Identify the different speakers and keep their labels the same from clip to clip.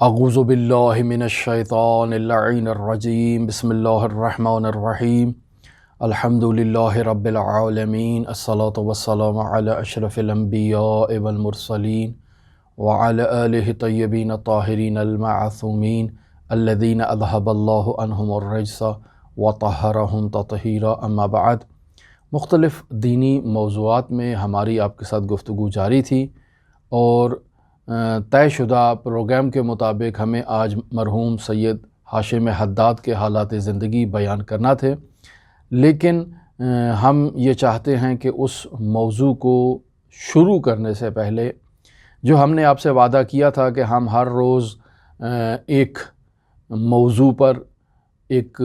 Speaker 1: اعوذ باللہ من الشیطان اللعین الرجیم بسم اللہ الرحمن الرحیم الحمد للہ رب العالمین الصلاة والسلام علی اشرف الانبیاء والمرسلین وعلی آلہ طیبین الطاہرین المعصومین الذین اذہب اللہ عنہم الرجس وطہرہم تطہیرا اما بعد۔ مختلف دینی موضوعات میں ہماری آپ کے ساتھ گفتگو جاری تھی اور طے شدہ پروگرام کے مطابق ہمیں آج مرحوم سید ہاشم حداد کے حالات زندگی بیان کرنا تھے، لیکن ہم یہ چاہتے ہیں کہ اس موضوع کو شروع کرنے سے پہلے جو ہم نے آپ سے وعدہ کیا تھا کہ ہم ہر روز ایک موضوع پر، ایک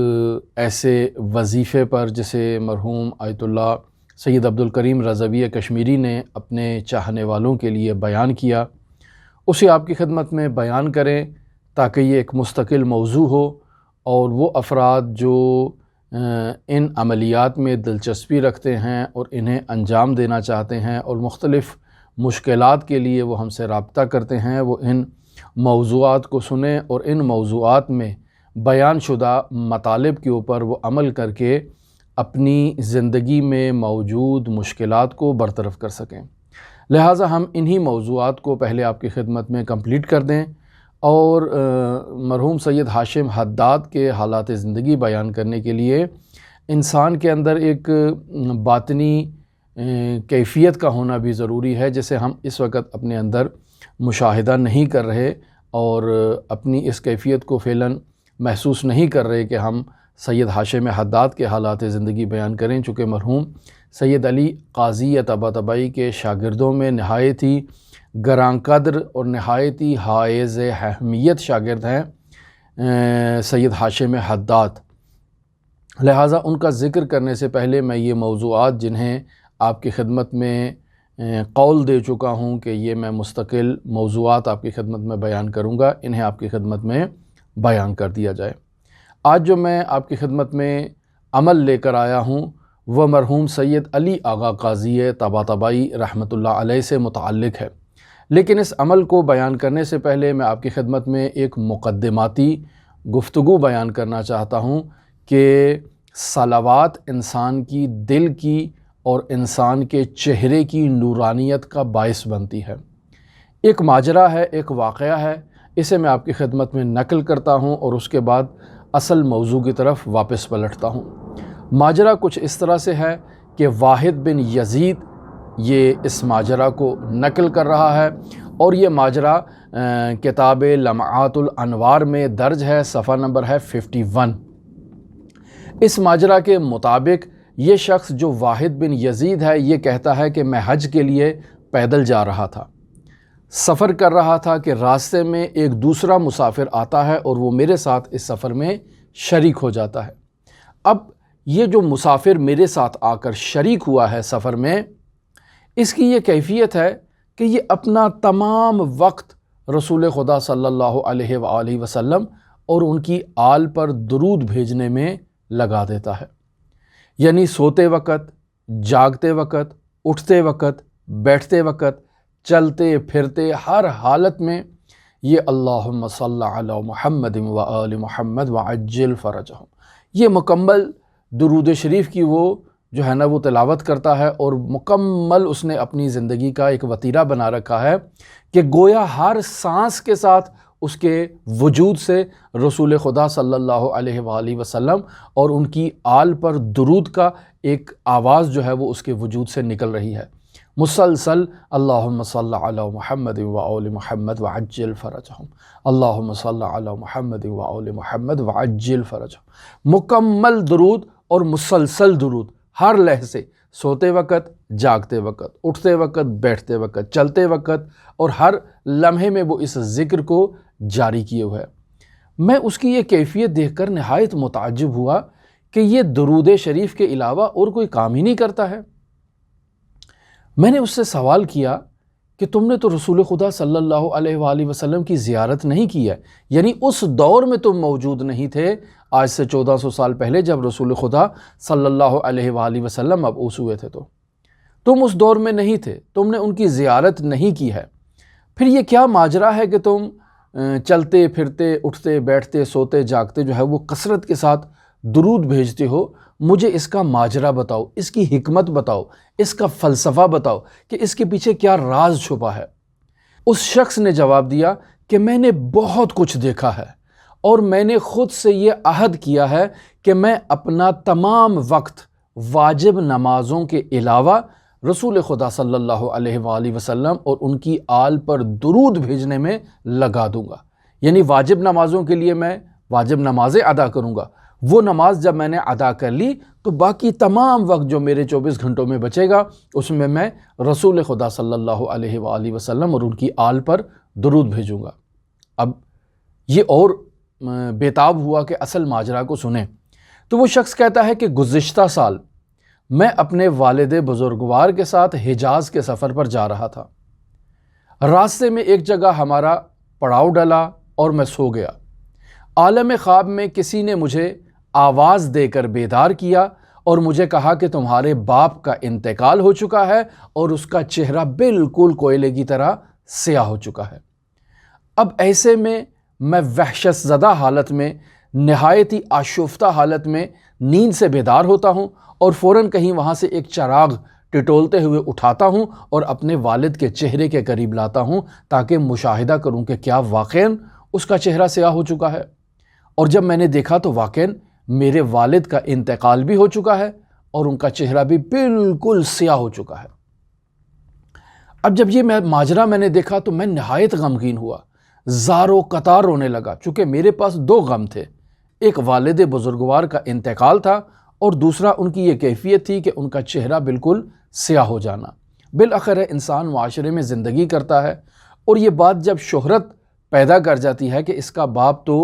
Speaker 1: ایسے وظیفے پر جسے مرحوم آیت اللہ سید عبدالکریم رضوی کشمیری نے اپنے چاہنے والوں کے لیے بیان کیا، اسے آپ کی خدمت میں بیان کریں تاکہ یہ ایک مستقل موضوع ہو اور وہ افراد جو ان عملیات میں دلچسپی رکھتے ہیں اور انہیں انجام دینا چاہتے ہیں اور مختلف مشکلات کے لیے وہ ہم سے رابطہ کرتے ہیں، وہ ان موضوعات کو سنیں اور ان موضوعات میں بیان شدہ مطالب کے اوپر وہ عمل کر کے اپنی زندگی میں موجود مشکلات کو برطرف کر سکیں۔ لہٰذا ہم انہی موضوعات کو پہلے آپ کی خدمت میں کمپلیٹ کر دیں اور مرحوم سید ہاشم حداد کے حالات زندگی بیان کرنے کے لیے انسان کے اندر ایک باطنی کیفیت کا ہونا بھی ضروری ہے، جسے ہم اس وقت اپنے اندر مشاہدہ نہیں کر رہے اور اپنی اس کیفیت کو فعلاً محسوس نہیں کر رہے کہ ہم سید ہاشم حداد کے حالات زندگی بیان کریں، چونکہ مرحوم سید علی قاضی طباطبائی کے شاگردوں میں نہایت ہی گراں قدر اور نہایت ہی حائز اہمیت شاگرد ہیں سید ہاشم حداد۔ لہٰذا ان کا ذکر کرنے سے پہلے میں یہ موضوعات جنہیں آپ کی خدمت میں قول دے چکا ہوں کہ یہ میں مستقل موضوعات آپ کی خدمت میں بیان کروں گا، انہیں آپ کی خدمت میں بیان کر دیا جائے۔ آج جو میں آپ کی خدمت میں عمل لے کر آیا ہوں وہ مرحوم سید علی آغا قاضی طباطبائی رحمۃ اللہ علیہ سے متعلق ہے، لیکن اس عمل کو بیان کرنے سے پہلے میں آپ کی خدمت میں ایک مقدماتی گفتگو بیان کرنا چاہتا ہوں کہ صلوات انسان کی دل کی اور انسان کے چہرے کی نورانیت کا باعث بنتی ہے۔ ایک ماجرا ہے، ایک واقعہ ہے، اسے میں آپ کی خدمت میں نقل کرتا ہوں اور اس کے بعد اصل موضوع کی طرف واپس پلٹتا ہوں۔ ماجرا کچھ اس طرح سے ہے کہ واحد بن یزید یہ اس ماجرا کو نقل کر رہا ہے اور یہ ماجرا کتاب لمعات الانوار میں درج ہے، صفحہ نمبر ہے 51۔ اس ماجرا کے مطابق یہ شخص جو واحد بن یزید ہے یہ کہتا ہے کہ میں حج کے لیے پیدل جا رہا تھا، سفر کر رہا تھا کہ راستے میں ایک دوسرا مسافر آتا ہے اور وہ میرے ساتھ اس سفر میں شریک ہو جاتا ہے۔ اب یہ جو مسافر میرے ساتھ آ کر شریک ہوا ہے سفر میں، اس کی یہ کیفیت ہے کہ یہ اپنا تمام وقت رسول خدا صلی اللہ علیہ وآلہ وسلم اور ان کی آل پر درود بھیجنے میں لگا دیتا ہے، یعنی سوتے وقت، جاگتے وقت، اٹھتے وقت، بیٹھتے وقت، چلتے پھرتے ہر حالت میں یہ اللہم صلی علی محمد و آل محمد وعجل فرجہم، یہ مکمل درود شریف کی وہ جو ہے نا وہ تلاوت کرتا ہے اور مکمل اس نے اپنی زندگی کا ایک وتیرہ بنا رکھا ہے کہ گویا ہر سانس کے ساتھ اس کے وجود سے رسول خدا صلی اللہ علیہ وآلہ وسلم اور ان کی آل پر درود کا ایک آواز جو ہے وہ اس کے وجود سے نکل رہی ہے، مسلسل اللہم صلی علی محمد و آل محمد وعجل فرجہم، اللہم صلی علی محمد و آل محمد وعجل فرجہم، مکمل درود اور مسلسل درود ہر لحظے، سوتے وقت، جاگتے وقت، اٹھتے وقت، بیٹھتے وقت، چلتے وقت اور ہر لمحے میں وہ اس ذکر کو جاری کیے ہوئے ہے۔ میں اس کی یہ کیفیت دیکھ کر نہایت متعجب ہوا کہ یہ درود شریف کے علاوہ اور کوئی کام ہی نہیں کرتا ہے۔ میں نے اس سے سوال کیا کہ تم نے تو رسول خدا صلی اللہ علیہ وآلہ وسلم کی زیارت نہیں کی ہے، یعنی اس دور میں تم موجود نہیں تھے، آج سے 1400 سال پہلے جب رسول خدا صلی اللہ علیہ وآلہ وسلم مبعوث ہوئے تھے تو تم اس دور میں نہیں تھے، تم نے ان کی زیارت نہیں کی ہے، پھر یہ کیا ماجرا ہے کہ تم چلتے پھرتے اٹھتے بیٹھتے سوتے جاگتے جو ہے وہ کثرت کے ساتھ درود بھیجتے ہو، مجھے اس کا ماجرا بتاؤ، اس کی حکمت بتاؤ، اس کا فلسفہ بتاؤ کہ اس کے پیچھے کیا راز چھپا ہے۔ اس شخص نے جواب دیا کہ میں نے بہت کچھ دیکھا ہے اور میں نے خود سے یہ عہد کیا ہے کہ میں اپنا تمام وقت واجب نمازوں کے علاوہ رسول خدا صلی اللہ علیہ وآلہ وسلم اور ان کی آل پر درود بھیجنے میں لگا دوں گا۔ یعنی واجب نمازوں کے لیے میں واجب نمازیں ادا کروں گا، وہ نماز جب میں نے ادا کر لی تو باقی تمام وقت جو میرے 24 گھنٹوں میں بچے گا اس میں رسول خدا صلی اللہ علیہ وآلہ وسلم اور ان کی آل پر درود بھیجوں گا۔ اب یہ اور بےتاب ہوا کہ اصل ماجرا کو سنیں تو وہ شخص کہتا ہے کہ گزشتہ سال میں اپنے والد بزرگوار کے ساتھ حجاز کے سفر پر جا رہا تھا۔ راستے میں ایک جگہ ہمارا پڑاؤ ڈلا اور میں سو گیا۔ عالم خواب میں کسی نے مجھے آواز دے کر بیدار کیا اور مجھے کہا کہ تمہارے باپ کا انتقال ہو چکا ہے اور اس کا چہرہ بالکل کوئلے کی طرح سیاہ ہو چکا ہے۔ اب ایسے میں وحشت زدہ حالت میں، نہایت ہی آشفتہ حالت میں نیند سے بیدار ہوتا ہوں اور فوراً کہیں وہاں سے ایک چراغ ٹٹولتے ہوئے اٹھاتا ہوں اور اپنے والد کے چہرے کے قریب لاتا ہوں تاکہ مشاہدہ کروں کہ کیا واقعاً اس کا چہرہ سیاہ ہو چکا ہے۔ اور جب میں نے دیکھا تو واقعاً میرے والد کا انتقال بھی ہو چکا ہے اور ان کا چہرہ بھی بالکل سیاہ ہو چکا ہے۔ اب جب یہ ماجرا میں نے دیکھا تو میں نہایت غمگین ہوا، زار و قطار رونے لگا، چونکہ میرے پاس دو غم تھے، ایک والد بزرگوار کا انتقال تھا اور دوسرا ان کی یہ کیفیت تھی کہ ان کا چہرہ بالکل سیاہ ہو جانا۔ بالآخر انسان معاشرے میں زندگی کرتا ہے اور یہ بات جب شہرت پیدا کر جاتی ہے کہ اس کا باپ تو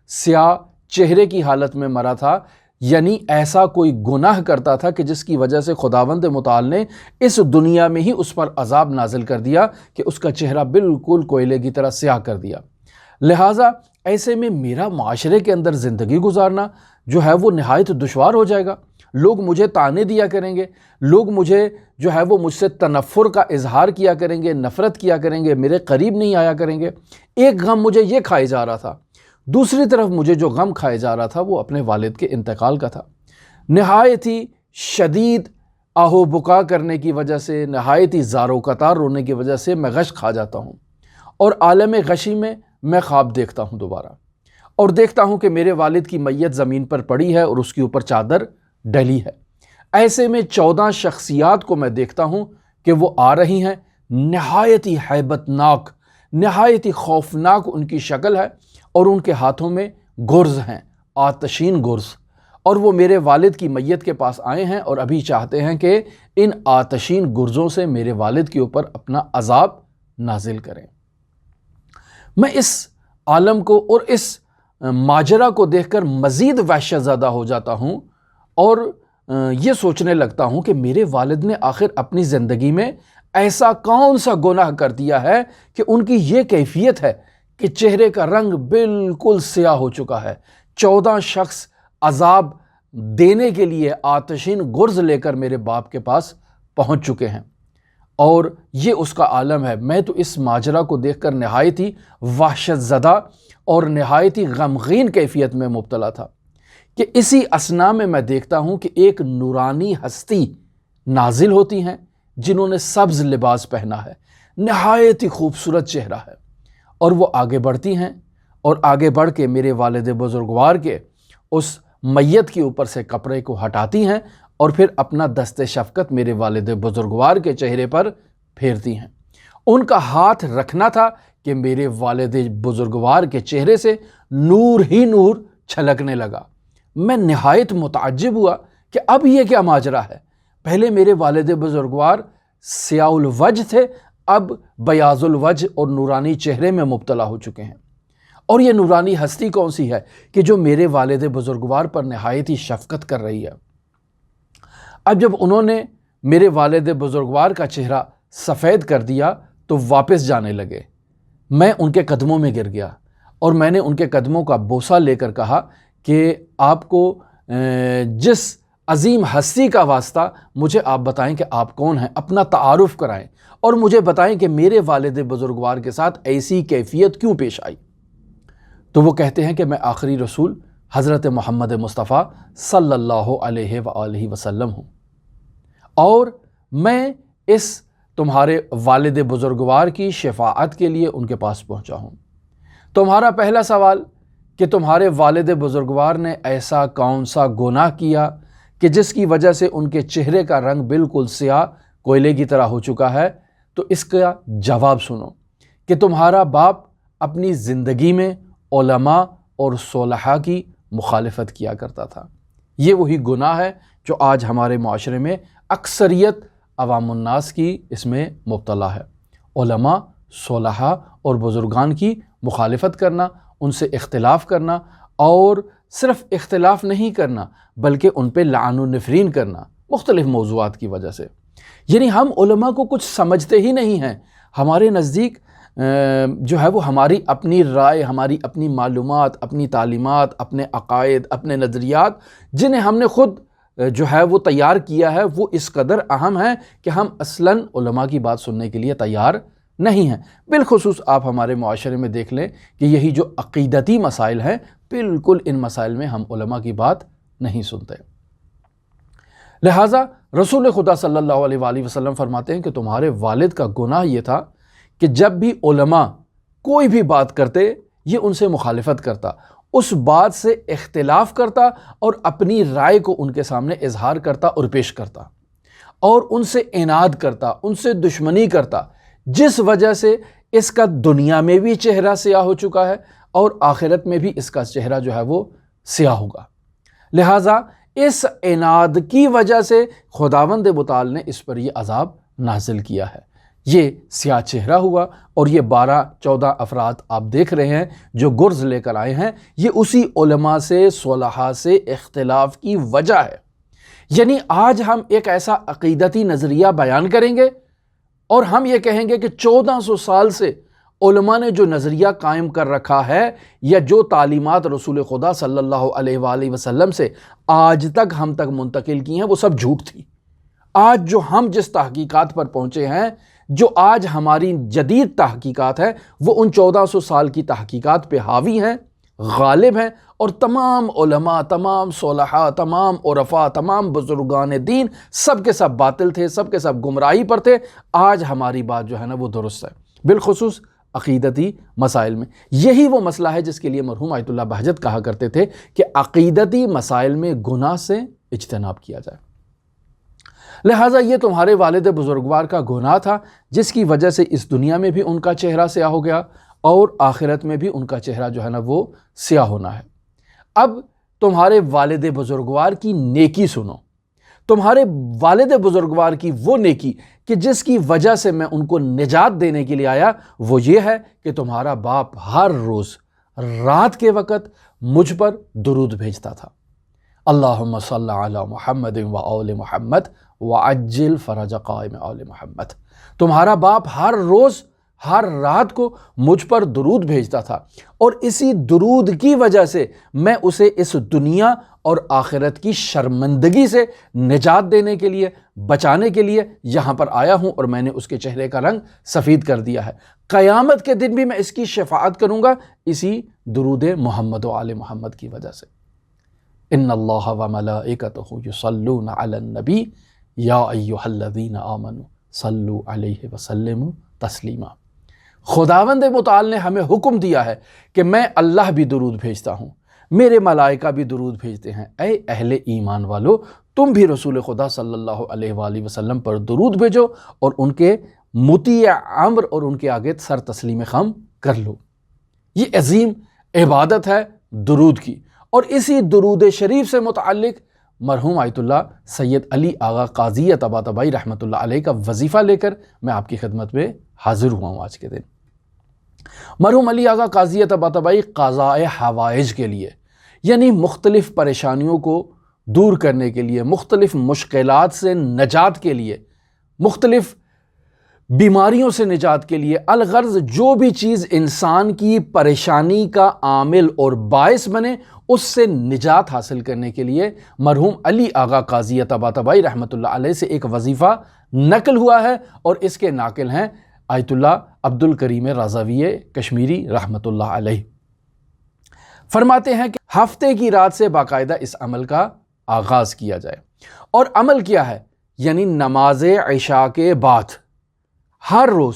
Speaker 1: سیاہ چہرے کی حالت میں مرا تھا، یعنی ایسا کوئی گناہ کرتا تھا کہ جس کی وجہ سے خداوند متعال نے اس دنیا میں ہی اس پر عذاب نازل کر دیا کہ اس کا چہرہ بالکل کوئلے کی طرح سیاہ کر دیا۔ لہٰذا ایسے میں میرا معاشرے کے اندر زندگی گزارنا جو ہے وہ نہایت دشوار ہو جائے گا۔ لوگ مجھے طعنے دیا کریں گے، لوگ مجھے جو ہے وہ مجھ سے تنفر کا اظہار کیا کریں گے، نفرت کیا کریں گے، میرے قریب نہیں آیا کریں گے۔ ایک غم مجھے یہ کھائے جا رہا تھا، دوسری طرف مجھے جو غم کھائے جا رہا تھا وہ اپنے والد کے انتقال کا تھا۔ نہایت ہی شدید آہو بکا کرنے کی وجہ سے، نہایت ہی زار و قطار رونے کی وجہ سے میں غش کھا جاتا ہوں اور عالم غشی میں خواب دیکھتا ہوں دوبارہ، اور دیکھتا ہوں کہ میرے والد کی میت زمین پر پڑی ہے اور اس کے اوپر چادر ڈلی ہے۔ ایسے میں 14 شخصیات کو میں دیکھتا ہوں کہ وہ آ رہی ہیں، نہایت ہی ہیبت ناک، نہایت ہی خوفناک ان کی شکل ہے اور ان کے ہاتھوں میں گرز ہیں، آتشین گرز، اور وہ میرے والد کی میت کے پاس آئے ہیں اور ابھی چاہتے ہیں کہ ان آتشین گرزوں سے میرے والد کے اوپر اپنا عذاب نازل کریں۔ میں اس عالم کو اور اس ماجرا کو دیکھ کر مزید وحشت زدہ ہو جاتا ہوں اور یہ سوچنے لگتا ہوں کہ میرے والد نے آخر اپنی زندگی میں ایسا کون سا گناہ کر دیا ہے کہ ان کی یہ کیفیت ہے کہ چہرے کا رنگ بالکل سیاہ ہو چکا ہے۔ 14 شخص عذاب دینے کے لیے آتشین گرز لے کر میرے باپ کے پاس پہنچ چکے ہیں اور یہ اس کا عالم ہے۔ میں تو اس ماجرا کو دیکھ کر نہایت ہی وحشت زدہ اور نہایت ہی غمگین کیفیت میں مبتلا تھا کہ اسی اثنا میں دیکھتا ہوں کہ ایک نورانی ہستی نازل ہوتی ہیں جنہوں نے سبز لباس پہنا ہے، نہایت ہی خوبصورت چہرہ ہے، اور وہ آگے بڑھتی ہیں اور آگے بڑھ کے میرے والد بزرگوار کے اس میت کے اوپر سے کپڑے کو ہٹاتی ہیں اور پھر اپنا دست شفقت میرے والد بزرگوار کے چہرے پر پھیرتی ہیں۔ ان کا ہاتھ رکھنا تھا کہ میرے والد بزرگوار کے چہرے سے نور ہی نور چھلکنے لگا۔ میں نہایت متعجب ہوا کہ اب یہ کیا ماجرا ہے۔ پہلے میرے والد بزرگوار سیاہ الوجہ تھے، اب بیاض الوجہ اور نورانی چہرے میں مبتلا ہو چکے ہیں، اور یہ نورانی ہستی کون سی ہے کہ جو میرے والد بزرگوار پر نہایت ہی شفقت کر رہی ہے۔ اب جب انہوں نے میرے والد بزرگوار کا چہرہ سفید کر دیا تو واپس جانے لگے۔ میں ان کے قدموں میں گر گیا اور میں نے ان کے قدموں کا بوسہ لے کر کہا کہ آپ کو جس عظیم ہستی کا واسطہ مجھے آپ بتائیں کہ آپ کون ہیں، اپنا تعارف کرائیں اور مجھے بتائیں کہ میرے والد بزرگوار کے ساتھ ایسی کیفیت کیوں پیش آئی۔ تو وہ کہتے ہیں کہ میں آخری رسول حضرت محمد مصطفیٰ صلی اللہ علیہ وآلہ وسلم ہوں، اور میں اس تمہارے والد بزرگوار کی شفاعت کے لیے ان کے پاس پہنچا ہوں۔ تمہارا پہلا سوال کہ تمہارے والد بزرگوار نے ایسا کون سا گناہ کیا کہ جس کی وجہ سے ان کے چہرے کا رنگ بالکل سیاہ کوئلے کی طرح ہو چکا ہے؟ تو اس کا جواب سنو کہ تمہارا باپ اپنی زندگی میں علماء اور صلحاء کی مخالفت کیا کرتا تھا۔ یہ وہی گناہ ہے جو آج ہمارے معاشرے میں اکثریت عوام الناس کی اس میں مبتلا ہے۔ علماء، صلحاء اور بزرگان کی مخالفت کرنا، ان سے اختلاف کرنا، اور صرف اختلاف نہیں کرنا بلکہ ان پہ لعن و نفرین کرنا مختلف موضوعات کی وجہ سے۔ یعنی ہم علماء کو کچھ سمجھتے ہی نہیں ہیں۔ ہمارے نزدیک جو ہے وہ ہماری اپنی رائے، ہماری اپنی معلومات، اپنی تعلیمات، اپنے عقائد، اپنے نظریات جنہیں ہم نے خود جو ہے وہ تیار کیا ہے، وہ اس قدر اہم ہیں کہ ہم اصلاً علماء کی بات سننے کے لیے تیار نہیں ہیں۔ بالخصوص آپ ہمارے معاشرے میں دیکھ لیں کہ یہی جو عقیدتی مسائل ہیں، بالکل ان مسائل میں ہم علماء کی بات نہیں سنتے۔ لہٰذا رسول خدا صلی اللہ علیہ وآلہ وسلم فرماتے ہیں کہ تمہارے والد کا گناہ یہ تھا کہ جب بھی علماء کوئی بھی بات کرتے، یہ ان سے مخالفت کرتا، اس بات سے اختلاف کرتا اور اپنی رائے کو ان کے سامنے اظہار کرتا اور پیش کرتا، اور ان سے عناد کرتا، ان سے دشمنی کرتا، جس وجہ سے اس کا دنیا میں بھی چہرہ سیاہ ہو چکا ہے اور آخرت میں بھی اس کا چہرہ جو ہے وہ سیاہ ہوگا۔ لہٰذا اس عناد کی وجہ سے خداوند متعال نے اس پر یہ عذاب نازل کیا ہے۔ یہ سیاہ چہرہ ہوا، اور یہ 12-14 افراد آپ دیکھ رہے ہیں جو گرز لے کر آئے ہیں، یہ اسی علماء سے، صلحاء سے اختلاف کی وجہ ہے۔ یعنی آج ہم ایک ایسا عقیدتی نظریہ بیان کریں گے اور ہم یہ کہیں گے کہ 1400 سال سے علماء نے جو نظریہ قائم کر رکھا ہے، یا جو تعلیمات رسول خدا صلی اللہ علیہ وآلہ وسلم سے آج تک ہم تک منتقل کی ہیں، وہ سب جھوٹ تھی۔ آج جو ہم جس تحقیقات پر پہنچے ہیں، جو آج ہماری جدید تحقیقات ہے، وہ ان 1400 سال کی تحقیقات پہ حاوی ہیں، غالب ہیں، اور تمام علماء، تمام صلحاء، تمام عرفاء، تمام بزرگان دین سب کے سب باطل تھے، سب کے سب گمراہی پر تھے۔ آج ہماری بات جو ہے نا وہ درست ہے، بالخصوص عقیدتی مسائل میں۔ یہی وہ مسئلہ ہے جس کے لیے مرحوم آیت اللہ بہجت کہا کرتے تھے کہ عقیدتی مسائل میں گناہ سے اجتناب کیا جائے۔ لہٰذا یہ تمہارے والد بزرگوار کا گناہ تھا، جس کی وجہ سے اس دنیا میں بھی ان کا چہرہ سیاہ ہو گیا اور آخرت میں بھی ان کا چہرہ جو ہے نا وہ سیاہ ہونا ہے۔ اب تمہارے والد بزرگوار کی نیکی سنو، تمہارے والد بزرگوار کی وہ نیکی کہ جس کی وجہ سے میں ان کو نجات دینے کے لیے آیا، وہ یہ ہے کہ تمہارا باپ ہر روز رات کے وقت مجھ پر درود بھیجتا تھا۔ اللہم صلی علی محمد و آل محمد وعجل فرج قائم آل محمد۔ تمہارا باپ ہر روز ہر رات کو مجھ پر درود بھیجتا تھا، اور اسی درود کی وجہ سے میں اسے اس دنیا اور آخرت کی شرمندگی سے نجات دینے کے لیے، بچانے کے لیے یہاں پر آیا ہوں، اور میں نے اس کے چہرے کا رنگ سفید کر دیا ہے۔ قیامت کے دن بھی میں اس کی شفاعت کروں گا اسی درود محمد و آل محمد کی وجہ سے۔ ان اللہ و ملائکتہ یصلون علی النبی یا ایھا الذین آمنوا صلوا علیہ وسلموا تسلیما۔ خداوند متعال نے ہمیں حکم دیا ہے کہ میں اللہ بھی درود بھیجتا ہوں، میرے ملائکہ بھی درود بھیجتے ہیں۔ اے اہل ایمان والو، تم بھی رسول خدا صلی اللہ علیہ وآلہ وسلم پر درود بھیجو اور ان کے مطیع امر اور ان کے آگے سر تسلیم خم کر لو۔ یہ عظیم عبادت ہے درود کی، اور اسی درود شریف سے متعلق مرحوم آیت اللہ سید علی آغا قاضی طباطبائی رحمۃ اللہ علیہ کا وظیفہ لے کر میں آپ کی خدمت میں حاضر ہوا ہوں آج کے دن۔ مرحوم علی آغا قاضی طباطبائی قضاء حوائج کے لیے، یعنی مختلف پریشانیوں کو دور کرنے کے لیے، مختلف مشکلات سے نجات کے لیے، مختلف بیماریوں سے نجات کے لیے، الغرض جو بھی چیز انسان کی پریشانی کا عامل اور باعث بنے، اس سے نجات حاصل کرنے کے لیے مرحوم علی آغا قاضی طباطبائی رحمۃ اللہ علیہ سے ایک وظیفہ نقل ہوا ہے، اور اس کے ناقل ہیں آیت اللہ عبد الکریم رضوی کشمیری رحمۃ اللہ علیہ۔ فرماتے ہیں کہ ہفتے کی رات سے باقاعدہ اس عمل کا آغاز کیا جائے۔ اور عمل کیا ہے؟ یعنی نماز عشاء کے بعد ہر روز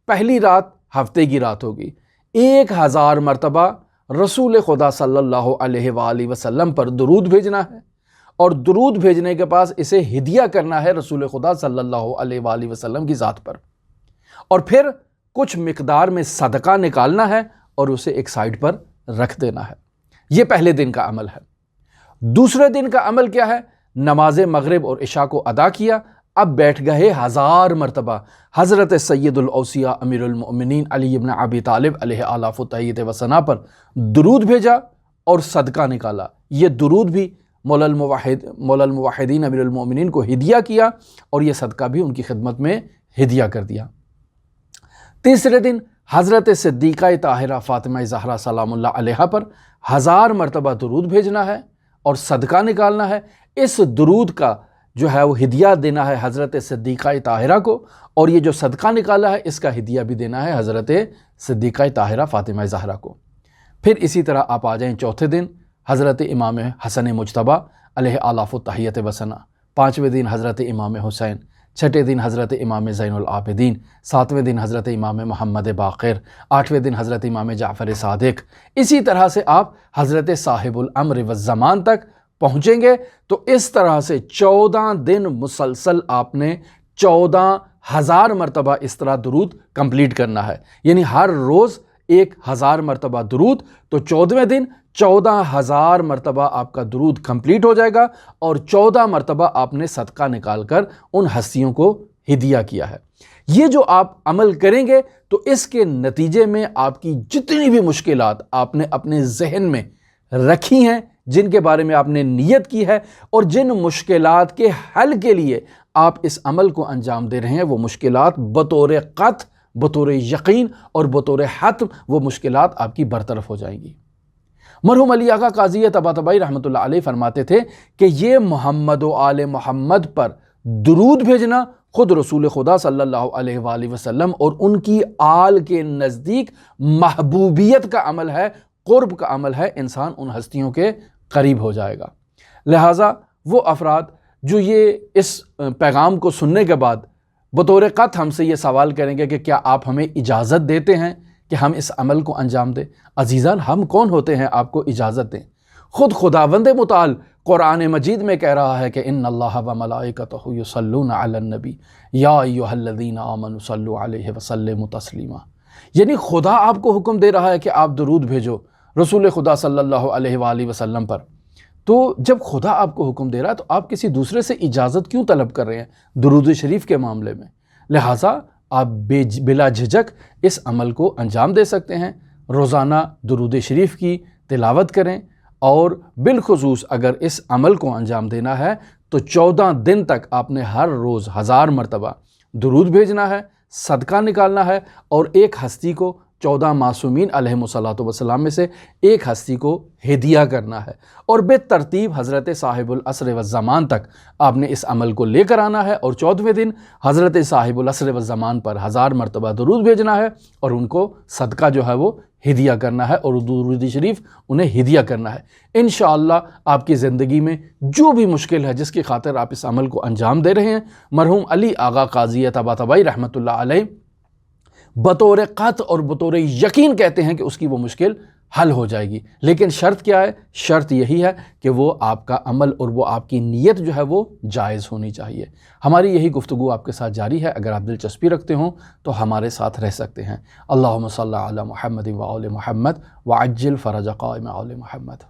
Speaker 1: پہلی رات ہفتے کی رات ہوگی، 1000 مرتبہ رسول خدا صلی اللہ علیہ وآلہ وسلم پر درود بھیجنا ہے، اور درود بھیجنے کے پاس اسے ہدیہ کرنا ہے رسول خدا صلی اللہ علیہ وآلہ وسلم کی ذات پر، اور پھر کچھ مقدار میں صدقہ نکالنا ہے اور اسے ایک سائڈ پر رکھ دینا ہے۔ یہ پہلے دن کا عمل ہے۔ دوسرے دن کا عمل کیا ہے؟ نماز مغرب اور عشاء کو ادا کیا، اب بیٹھ گئے 1000 مرتبہ حضرت سید الاوصیاء امیر المؤمنین علی ابن ابی طالب علیہ آلاف التحیت و ثنا پر درود بھیجا اور صدقہ نکالا۔ یہ درود بھی مولا الموحدین امیر المؤمنین کو ہدیہ کیا، اور یہ صدقہ بھی ان کی خدمت میں ہدیہ کر دیا۔ تیسرے دن حضرت صدیقہ طاہرہ فاطمہ زہرا سلام اللہ علیہا پر 1000 مرتبہ درود بھیجنا ہے اور صدقہ نکالنا ہے۔ اس درود کا جو ہے وہ ہدیہ دینا ہے حضرت صدیقہ طاہرہ کو، اور یہ جو صدقہ نکالا ہے اس کا ہدیہ بھی دینا ہے حضرت صدیقہ طاہرہ فاطمہ زہرا کو۔ پھر اسی طرح آپ آ جائیں چوتھے دن حضرت امام حسن مجتبی علیہ آلاف التحیت و ثنا، پانچویں دن حضرت امام حسین، چھٹے دن حضرت امام زین العابدین، ساتویں دن حضرت امام محمد باقر، آٹھویں دن حضرت امام جعفر صادق۔ اسی طرح سے آپ حضرت صاحب الامر والزمان تک پہنچیں گے، تو اس طرح سے 14 دن مسلسل آپ نے 14,000 مرتبہ اس طرح درود کمپلیٹ کرنا ہے، یعنی ہر روز 1000 مرتبہ درود، تو 14ویں دن 14,000 مرتبہ آپ کا درود کمپلیٹ ہو جائے گا، اور 14 مرتبہ آپ نے صدقہ نکال کر ان ہستیوں کو ہدیہ کیا ہے۔ یہ جو آپ عمل کریں گے تو اس کے نتیجے میں آپ کی جتنی بھی مشکلات آپ نے اپنے ذہن میں رکھی ہیں، جن کے بارے میں آپ نے نیت کی ہے، اور جن مشکلات کے حل کے لیے آپ اس عمل کو انجام دے رہے ہیں، وہ مشکلات بطور قطع، بطور یقین اور بطور حتم وہ مشکلات آپ کی برطرف ہو جائیں گی۔ مرحوم علی آقا قاضی طباطبائی رحمۃ اللہ علیہ فرماتے تھے کہ یہ محمد و آل محمد پر درود بھیجنا خود رسول خدا صلی اللہ علیہ وآلہ وسلم اور ان کی آل کے نزدیک محبوبیت کا عمل ہے، قرب کا عمل ہے، انسان ان ہستیوں کے قریب ہو جائے گا۔ لہٰذا وہ افراد جو یہ اس پیغام کو سننے کے بعد بطور قطع ہم سے یہ سوال کریں گے کہ کیا آپ ہمیں اجازت دیتے ہیں کہ ہم اس عمل کو انجام دیں؟ عزیزان، ہم کون ہوتے ہیں آپ کو اجازت دیں؟ خود خداوند متعال قرآن مجید میں کہہ رہا ہے کہ ان اللہ و ملائکتہ یصلون علی النبی یا ایھا الذین آمنوا صلوا علیہ وسلموا تسلیما، یعنی خدا آپ کو حکم دے رہا ہے کہ آپ درود بھیجو رسول خدا صلی اللہ علیہ وآلہ وسلم پر۔ تو جب خدا آپ کو حکم دے رہا ہے تو آپ کسی دوسرے سے اجازت کیوں طلب کر رہے ہیں درود شریف کے معاملے میں؟ لہٰذا آپ بلا جھجک اس عمل کو انجام دے سکتے ہیں۔ روزانہ درود شریف کی تلاوت کریں، اور بالخصوص اگر اس عمل کو انجام دینا ہے تو 14 دن تک آپ نے ہر روز 1000 مرتبہ درود بھیجنا ہے، صدقہ نکالنا ہے، اور ایک ہستی کو 14 معصومین علیہم الصلاۃ والسلام میں سے ایک ہستی کو ہدیہ کرنا ہے، اور بے ترتیب حضرت صاحب العصر والزمان تک آپ نے اس عمل کو لے کر آنا ہے، اور 14ویں دن حضرت صاحب العصر والزمان پر 1000 مرتبہ درود بھیجنا ہے، اور ان کو صدقہ جو ہے وہ ہدیہ کرنا ہے، اور درود شریف انہیں ہدیہ کرنا ہے۔ انشاءاللہ آپ کی زندگی میں جو بھی مشکل ہے جس کی خاطر آپ اس عمل کو انجام دے رہے ہیں، مرحوم علی آقا قاضی طباطبائی رحمۃ اللہ علیہ بطور قطع اور بطور یقین کہتے ہیں کہ اس کی وہ مشکل حل ہو جائے گی۔ لیکن شرط کیا ہے؟ شرط یہی ہے کہ وہ آپ کا عمل اور وہ آپ کی نیت جو ہے وہ جائز ہونی چاہیے۔ ہماری یہی گفتگو آپ کے ساتھ جاری ہے، اگر آپ دلچسپی رکھتے ہوں تو ہمارے ساتھ رہ سکتے ہیں۔ اللہم صلی علی محمد و آل محمد وعجل فرج قائم آل محمد۔